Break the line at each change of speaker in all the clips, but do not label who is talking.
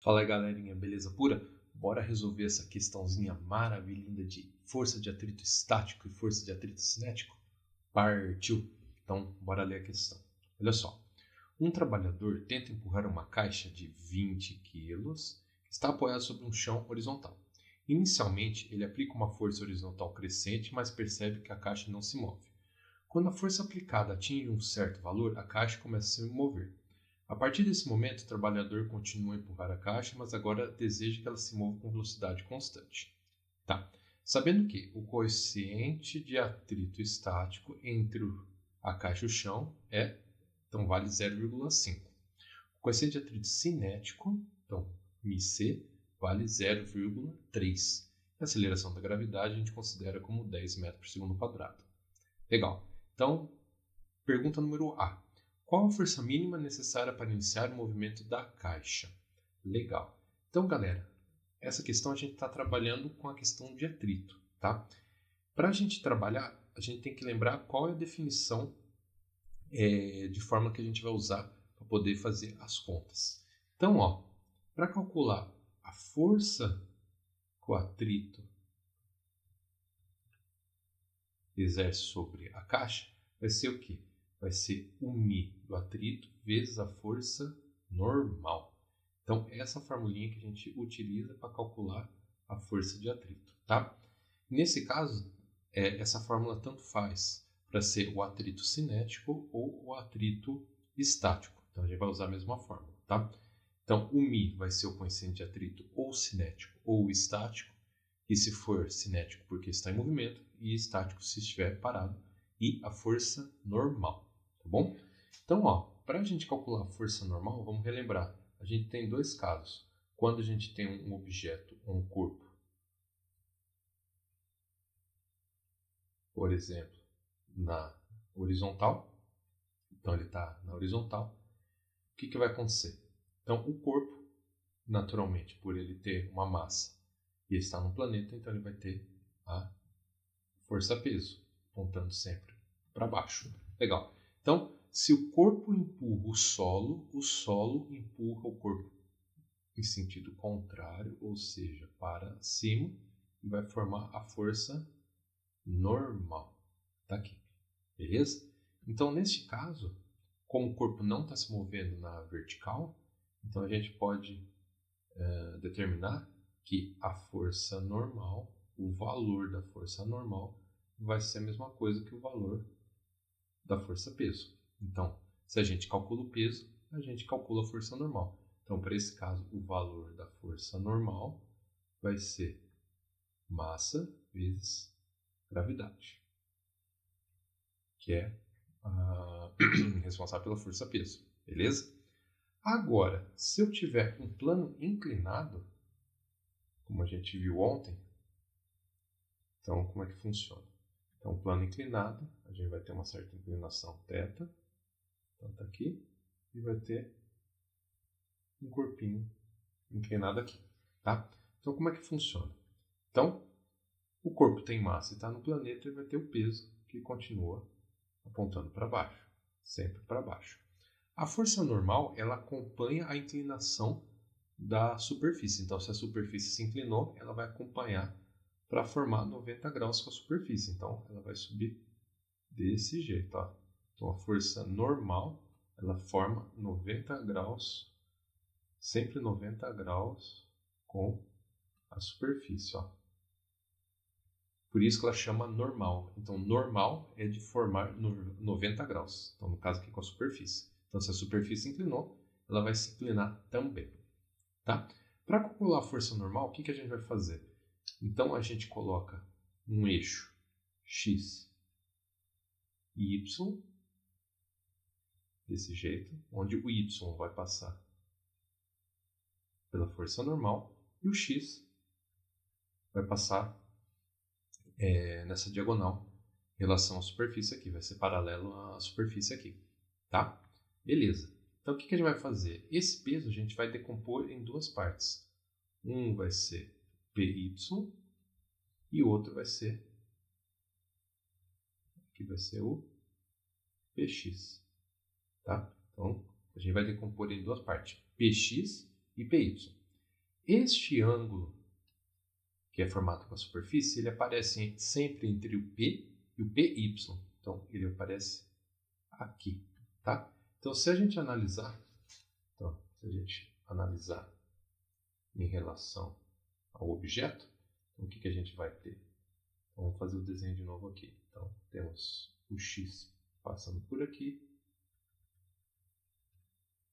Fala aí, galerinha, beleza pura? Bora resolver essa questãozinha maravilhinda de força de atrito estático e força de atrito cinético? Partiu! Então, bora ler a questão. Olha só. Um trabalhador tenta empurrar uma caixa de 20 quilos que está apoiada sobre um chão horizontal. Inicialmente, ele aplica uma força horizontal crescente, mas percebe que a caixa não se move. Quando a força aplicada atinge um certo valor, a caixa começa a se mover. A partir desse momento, o trabalhador continua a empurrar a caixa, mas agora deseja que ela se mova com velocidade constante. Tá. Sabendo que o coeficiente de atrito estático entre a caixa e o chão então vale 0,5. O coeficiente de atrito cinético, então μc, vale 0,3. A aceleração da gravidade a gente considera como 10 metros por segundo quadrado. Legal. Então, pergunta número A. Qual a força mínima necessária para iniciar o movimento da caixa? Legal. Então, galera, essa questão a gente está trabalhando com a questão de atrito, tá? Para a gente trabalhar, a gente tem que lembrar qual é a definição de forma que a gente vai usar para poder fazer as contas. Então, para calcular a força que o atrito exerce sobre a caixa, vai ser o quê? Vai ser o μ do atrito vezes a força normal. Então, essa formulinha que a gente utiliza para calcular a força de atrito, tá? Nesse caso, essa fórmula tanto faz para ser o atrito cinético ou o atrito estático. Então, a gente vai usar a mesma fórmula, tá? Então, o μ vai ser o coeficiente de atrito ou cinético ou estático, e se for cinético porque está em movimento, e estático se estiver parado, e a força normal. Tá bom? Então, para a gente calcular a força normal, vamos relembrar. A gente tem dois casos. Quando a gente tem um objeto, um corpo, por exemplo, na horizontal. Então, ele está na horizontal. O que vai acontecer? Então, o corpo, naturalmente, por ele ter uma massa e estar no planeta, então ele vai ter a força-peso, apontando sempre para baixo. Legal. Então, se o corpo empurra o solo empurra o corpo em sentido contrário, ou seja, para cima, e vai formar a força normal. Tá aqui. Beleza? Então, neste caso, como o corpo não está se movendo na vertical, então a gente pode determinar que a força normal, o valor da força normal, vai ser a mesma coisa que o valor da força-peso. Então, se a gente calcula o peso, a gente calcula a força normal. Então, para esse caso, o valor da força normal vai ser massa vezes gravidade, que é responsável pela força-peso. Beleza? Agora, se eu tiver um plano inclinado, como a gente viu ontem, então como é que funciona? Então, plano inclinado, a gente vai ter uma certa inclinação θ, então está aqui, e vai ter um corpinho inclinado aqui, tá? Então, como é que funciona? Então, o corpo tem massa e está no planeta e vai ter o peso que continua apontando para baixo, sempre para baixo. A força normal, ela acompanha a inclinação da superfície. Então, se a superfície se inclinou, ela vai acompanhar para formar 90 graus com a superfície. Então, ela vai subir desse jeito, ó. Então, a força normal, ela forma 90 graus, sempre 90 graus com a superfície, ó. Por isso que ela chama normal. Então, normal é de formar 90 graus. Então, no caso aqui com a superfície. Então, se a superfície inclinou, ela vai se inclinar também. Tá? Para calcular a força normal, o que a gente vai fazer? Então, a gente coloca um eixo x e y, desse jeito, onde o y vai passar pela força normal e o x vai passar nessa diagonal em relação à superfície aqui, vai ser paralelo à superfície aqui, tá? Beleza. Então, o que a gente vai fazer? Esse peso a gente vai decompor em duas partes. Um vai ser PY e o outro vai ser, aqui vai ser o PX, tá? Então, a gente vai decompor em duas partes, PX e PY. Este ângulo, que é formado com a superfície, ele aparece sempre entre o P e o PY. Então, ele aparece aqui, tá? Então, se a gente analisar em relação ao objeto, então, o que a gente vai ter? Vamos fazer o desenho de novo aqui. Então, temos o X passando por aqui.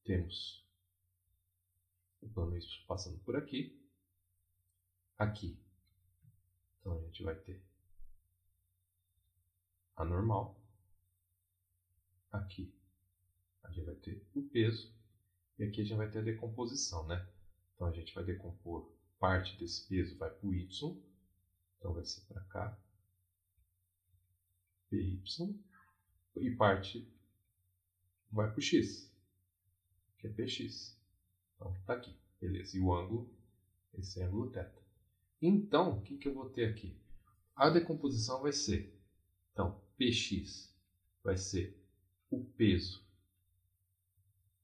Temos o plano Y passando por aqui. Aqui. Então, a gente vai ter a normal. Aqui a gente vai ter o peso. E aqui a gente vai ter a decomposição, né? Então, a gente vai decompor parte desse peso, vai para o Y. Então, vai ser para cá. PY. E parte vai para o X, que é PX. Então, está aqui. Beleza. E o ângulo, esse ângulo θ. Então, o que eu vou ter aqui? A decomposição vai ser, então, PX vai ser o peso.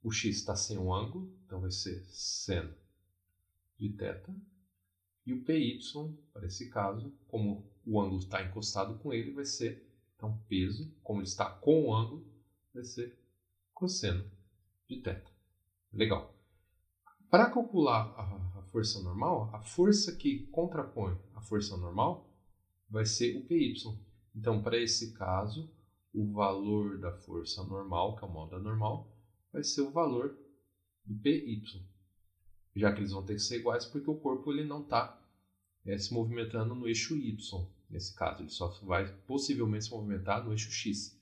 O X está sem o ângulo, então vai ser seno de θ. E o PY, para esse caso, como o ângulo está encostado com ele, vai ser, então, peso, como ele está com o ângulo, vai ser cosseno de θ. Legal. Para calcular a força normal, a força que contrapõe a força normal vai ser o PY. Então, para esse caso, o valor da força normal, que é o moda normal, vai ser o valor do PY. Já que eles vão ter que ser iguais, porque o corpo ele não está se movimentando no eixo Y. Nesse caso, ele só vai possivelmente se movimentar no eixo X.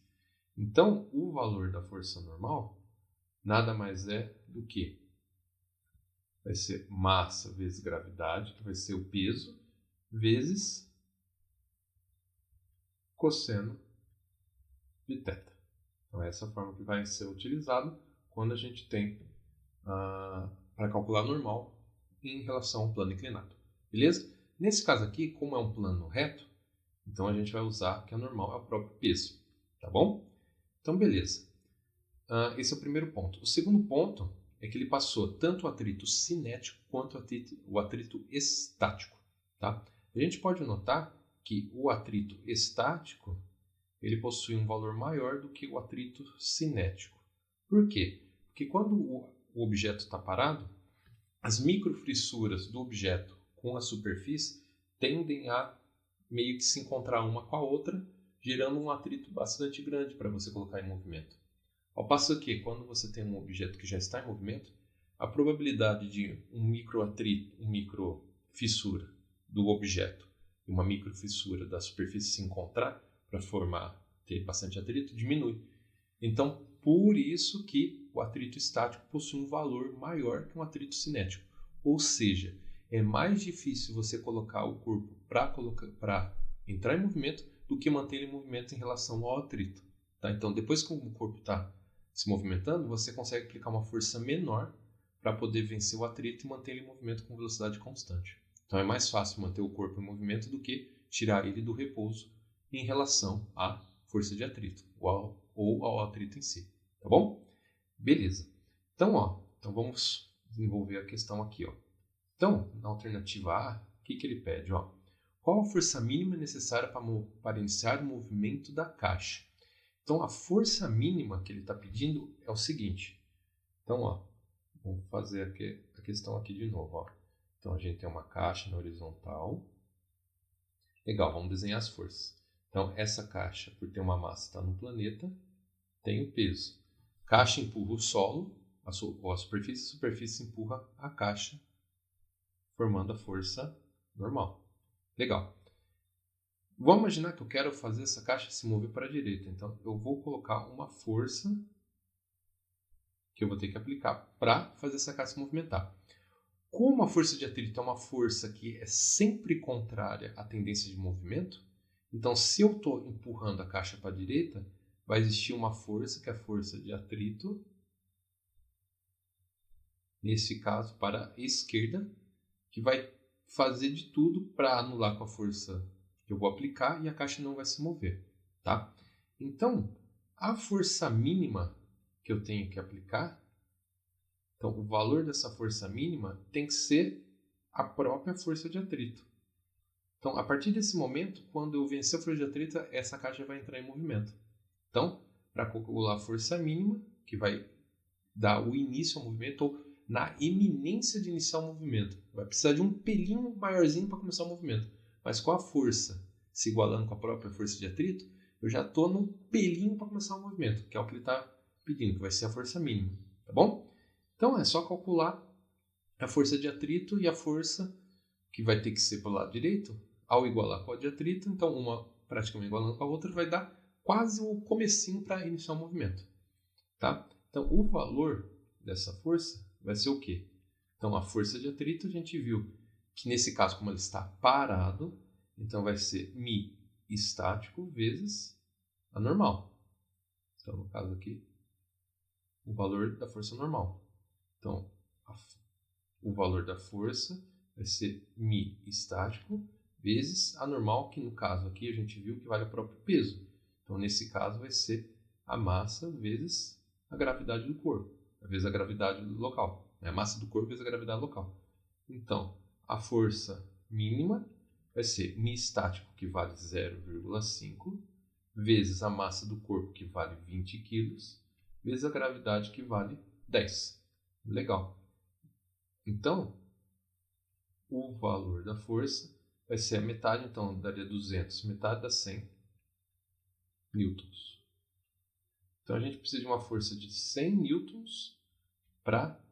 Então, o valor da força normal nada mais é do que vai ser massa vezes gravidade, que vai ser o peso, vezes cosseno de θ. Então, essa é a forma que vai ser utilizada quando a gente tem para calcular normal em relação ao plano inclinado. Beleza? Nesse caso aqui, como é um plano reto, então a gente vai usar que a normal é o próprio peso. Tá bom? Então, beleza. Esse é o primeiro ponto. O segundo ponto é que ele passou tanto o atrito cinético quanto o atrito estático. Tá? A gente pode notar que o atrito estático ele possui um valor maior do que o atrito cinético. Por quê? Porque quando o objeto está parado, as microfissuras do objeto com a superfície tendem a meio que se encontrar uma com a outra, gerando um atrito bastante grande para você colocar em movimento. Ao passo que, quando você tem um objeto que já está em movimento, a probabilidade de um microatrito, uma microfissura do objeto e uma microfissura da superfície se encontrar para ter bastante atrito diminui. Então, por isso que o atrito estático possui um valor maior que um atrito cinético. Ou seja, é mais difícil você colocar o corpo para entrar em movimento do que manter ele em movimento em relação ao atrito. Tá? Então, depois que o corpo está se movimentando, você consegue aplicar uma força menor para poder vencer o atrito e manter ele em movimento com velocidade constante. Então, é mais fácil manter o corpo em movimento do que tirar ele do repouso em relação à força de atrito ou ao atrito em si. Tá bom? Beleza. Então, vamos desenvolver a questão aqui. Então, na alternativa A, o que ele pede? Qual a força mínima necessária para iniciar o movimento da caixa? Então, a força mínima que ele está pedindo é o seguinte. Então, vamos fazer aqui a questão aqui de novo. Então, a gente tem uma caixa na horizontal. Legal, vamos desenhar as forças. Então, essa caixa, por ter uma massa, está no planeta, tem o peso. Caixa empurra o solo, a superfície empurra a caixa, formando a força normal. Legal. Vamos imaginar que eu quero fazer essa caixa se mover para a direita. Então, eu vou colocar uma força que eu vou ter que aplicar para fazer essa caixa se movimentar. Como a força de atrito é uma força que é sempre contrária à tendência de movimento, então, se eu estou empurrando a caixa para a direita, vai existir uma força, que é a força de atrito, nesse caso, para a esquerda, que vai fazer de tudo para anular com a força que eu vou aplicar e a caixa não vai se mover, tá? Então, a força mínima que eu tenho que aplicar, então o valor dessa força mínima tem que ser a própria força de atrito. Então, a partir desse momento, quando eu vencer a força de atrito, essa caixa vai entrar em movimento. Então, para calcular a força mínima, que vai dar o início ao movimento, ou na iminência de iniciar o movimento, vai precisar de um pelinho maiorzinho para começar o movimento. Mas com a força se igualando com a própria força de atrito, eu já estou num pelinho para começar o movimento, que é o que ele está pedindo, que vai ser a força mínima. Tá bom? Então, é só calcular a força de atrito e a força que vai ter que ser pelo lado direito, ao igualar com a de atrito, então uma praticamente igualando com a outra, vai dar quase o comecinho para iniciar o movimento. Tá? Então, o valor dessa força vai ser o quê? Então, a força de atrito, a gente viu que nesse caso, como ele está parado, então vai ser μ estático vezes a normal. Então, no caso aqui, o valor da força normal. Então, o valor da força vai ser μ estático vezes a normal, que no caso aqui a gente viu que vale o próprio peso. Então, nesse caso, vai ser a massa vezes a gravidade do corpo, vezes a gravidade local. A massa do corpo vezes a gravidade local. Então, a força mínima vai ser μ estático, que vale 0,5, vezes a massa do corpo, que vale 20 kg, vezes a gravidade, que vale 10. Legal. Então, o valor da força vai ser a metade, então daria 200, metade dá 100 newtons. Então, a gente precisa de uma força de 100 newtons para,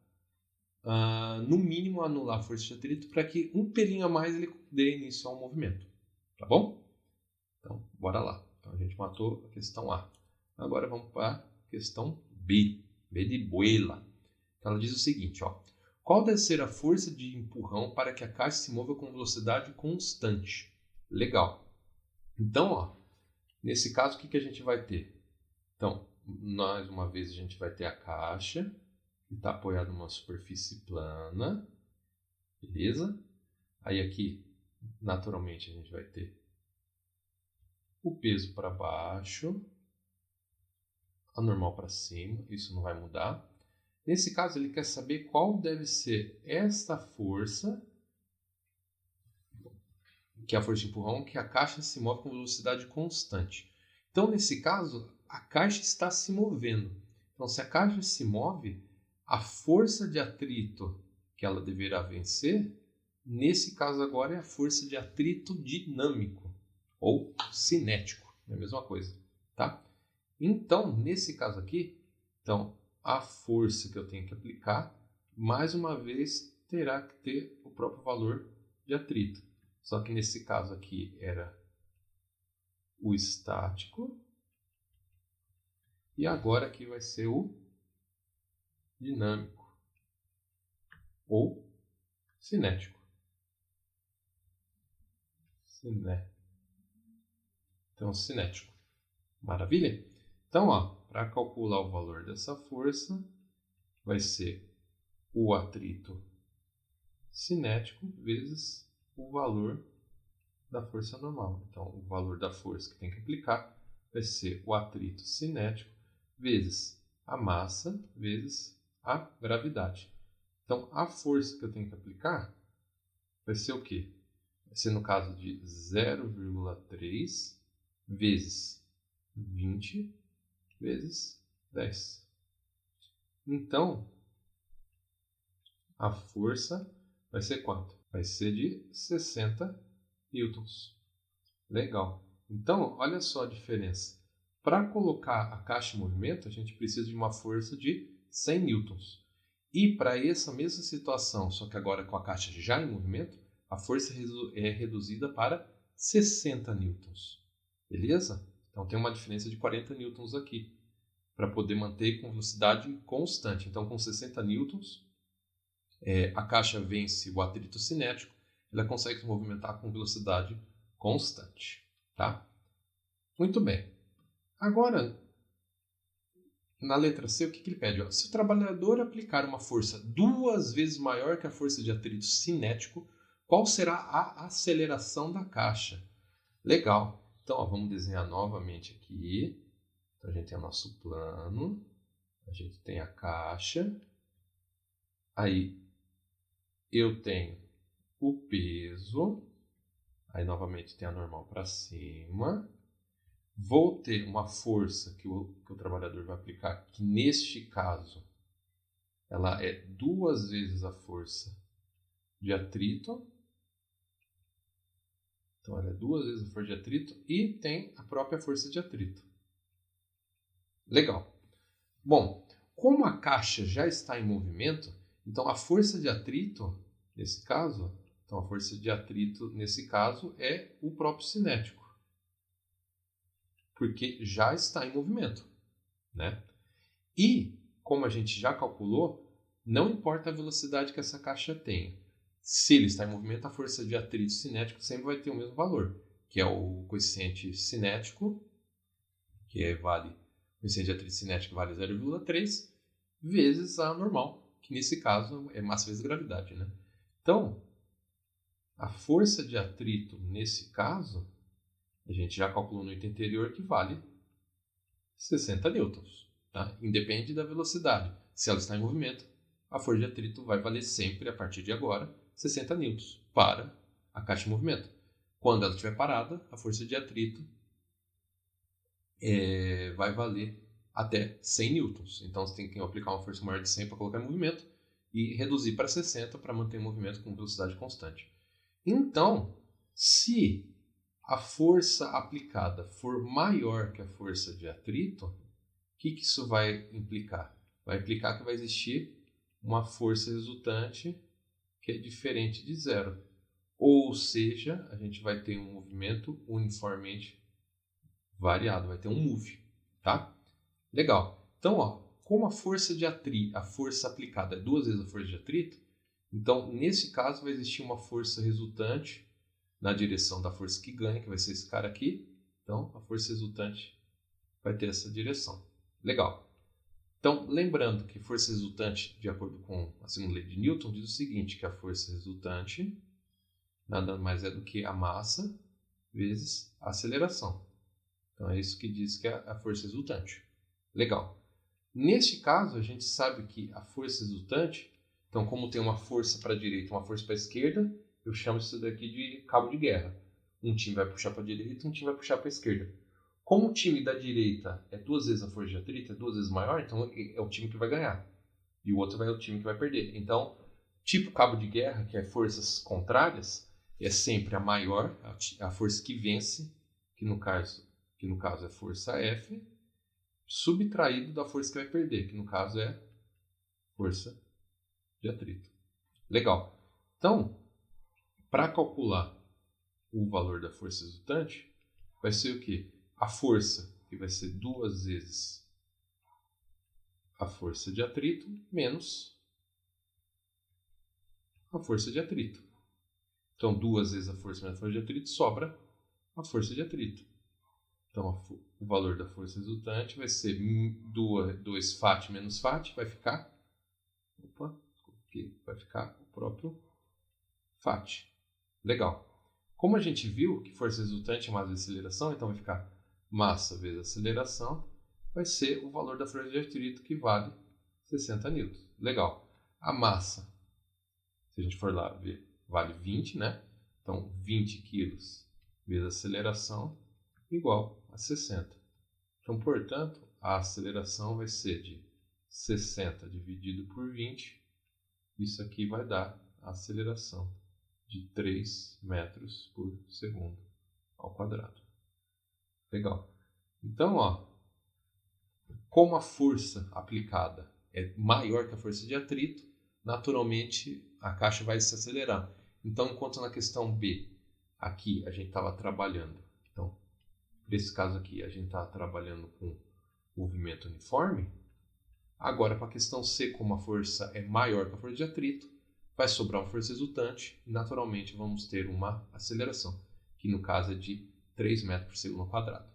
no mínimo, anular a força de atrito, para que um pelinho a mais ele dê início ao movimento. Tá bom? Então, bora lá. Então, a gente matou a questão A. Agora, vamos para a questão B. B de buela. Então, ela diz o seguinte, ó. Qual deve ser a força de empurrão para que a caixa se mova com velocidade constante? Legal. Então, ó, nesse caso, o que a gente vai ter? Então, mais uma vez, a gente vai ter a caixa, que está apoiada numa superfície plana. Beleza? Aí aqui, naturalmente, a gente vai ter o peso para baixo, a normal para cima, isso não vai mudar. Nesse caso, ele quer saber qual deve ser esta força, que é a força de empurrão, que a caixa se move com velocidade constante. Então, nesse caso, a caixa está se movendo. Então, se a caixa se move, a força de atrito que ela deverá vencer, nesse caso agora, é a força de atrito dinâmico, ou cinético, é a mesma coisa. Tá? Então, nesse caso aqui, então, a força que eu tenho que aplicar, mais uma vez, terá que ter o próprio valor de atrito. Só que nesse caso aqui era o estático. E agora aqui vai ser o dinâmico. Ou cinético. Então, cinético. Maravilha? Então, para calcular o valor dessa força, vai ser o atrito cinético vezes o valor da força normal. Então, o valor da força que tem que aplicar vai ser o atrito cinético vezes a massa vezes a gravidade. Então, a força que eu tenho que aplicar vai ser o quê? Vai ser no caso de 0,3 vezes 20 vezes 10. Então, a força vai ser quanto? Vai ser de 60 newtons. Legal. Então, olha só a diferença. Para colocar a caixa em movimento, a gente precisa de uma força de 100 newtons. E para essa mesma situação, só que agora com a caixa já em movimento, a força é reduzida para 60 newtons. Beleza? Então, tem uma diferença de 40 newtons aqui, para poder manter com velocidade constante. Então, com 60 newtons, a caixa vence o atrito cinético, ela consegue se movimentar com velocidade constante. Tá? Muito bem. Agora, na letra C, o que ele pede? Se o trabalhador aplicar uma força 2 vezes maior que a força de atrito cinético, qual será a aceleração da caixa? Legal. Então, vamos desenhar novamente aqui. Então, a gente tem o nosso plano, a gente tem a caixa, aí eu tenho o peso, aí novamente tem a normal para cima, vou ter uma força que o trabalhador vai aplicar, que neste caso ela é 2 vezes a força de atrito. Então ela é 2 vezes a força de atrito e tem a própria força de atrito. Legal. Bom, como a caixa já está em movimento, então a força de atrito, nesse caso, é o próprio cinético. Porque já está em movimento, né? E, como a gente já calculou, não importa a velocidade que essa caixa tenha. Se ele está em movimento, a força de atrito cinético sempre vai ter o mesmo valor, que é o coeficiente cinético, o coeficiente de atrito cinético vale 0,3, vezes a normal, que nesse caso é massa vezes gravidade, né? Então, a força de atrito nesse caso, a gente já calculou no item anterior que vale 60 newtons, tá? Independe da velocidade. Se ela está em movimento, a força de atrito vai valer sempre, a partir de agora, 60 newtons para a caixa em movimento. Quando ela estiver parada, a força de atrito vai valer até 100 newtons. Então você tem que aplicar uma força maior de 100 para colocar em movimento e reduzir para 60 para manter o movimento com velocidade constante. Então, se a força aplicada for maior que a força de atrito, o que isso vai implicar? Vai implicar que vai existir uma força resultante que é diferente de zero. Ou seja, a gente vai ter um movimento uniformemente variado, vai ter um move, tá? Legal. Então, como a força aplicada é 2 vezes a força de atrito, então nesse caso vai existir uma força resultante na direção da força que ganha, que vai ser esse cara aqui. Então, a força resultante vai ter essa direção. Legal. Então, lembrando que força resultante, de acordo com a segunda lei de Newton, diz o seguinte, que a força resultante nada mais é do que a massa vezes a aceleração. Então, é isso que diz que é a força resultante. Legal. Neste caso, a gente sabe que a força resultante, então, como tem uma força para a direita e uma força para a esquerda, eu chamo isso daqui de cabo de guerra. Um time vai puxar para a direita, um time vai puxar para a esquerda. Como o time da direita é 2 vezes a força de atrito, é 2 vezes maior, então é o time que vai ganhar. E o outro vai ser o time que vai perder. Então, tipo cabo de guerra, que é forças contrárias, é sempre a maior, a força que vence, que no caso é força F, subtraído da força que vai perder, que no caso é força de atrito. Legal. Então, para calcular o valor da força resultante, vai ser o quê? A força, que vai ser 2 vezes a força de atrito, menos a força de atrito. Então, 2 vezes a força menos a força de atrito, sobra a força de atrito. Então, o valor da força resultante vai ser 2 Fat menos Fat, vai ficar o próprio Fat. Legal. Como a gente viu que força resultante é massa vezes aceleração, então vai ficar massa vezes aceleração, vai ser o valor da força de atrito, que vale 60 newtons. Legal. A massa, se a gente for lá ver, vale 20, né? Então, 20 quilos vezes a aceleração igual a 60. Então, portanto, a aceleração vai ser de 60 dividido por 20. Isso aqui vai dar a aceleração de 3 metros por segundo ao quadrado. Legal. Então, como a força aplicada é maior que a força de atrito, naturalmente a caixa vai se acelerar. Então, enquanto na questão B, aqui a gente estava trabalhando, então, para esse caso aqui, a gente está trabalhando com movimento uniforme, agora para a questão C, como a força é maior que a força de atrito, vai sobrar uma força resultante e naturalmente vamos ter uma aceleração, que no caso é de 3 metros por segundo ao quadrado.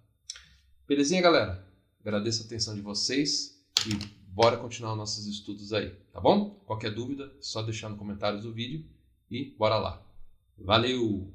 Belezinha, galera? Agradeço a atenção de vocês e bora continuar nossos estudos aí, tá bom? Qualquer dúvida, só deixar nos comentários do vídeo e bora lá. Valeu!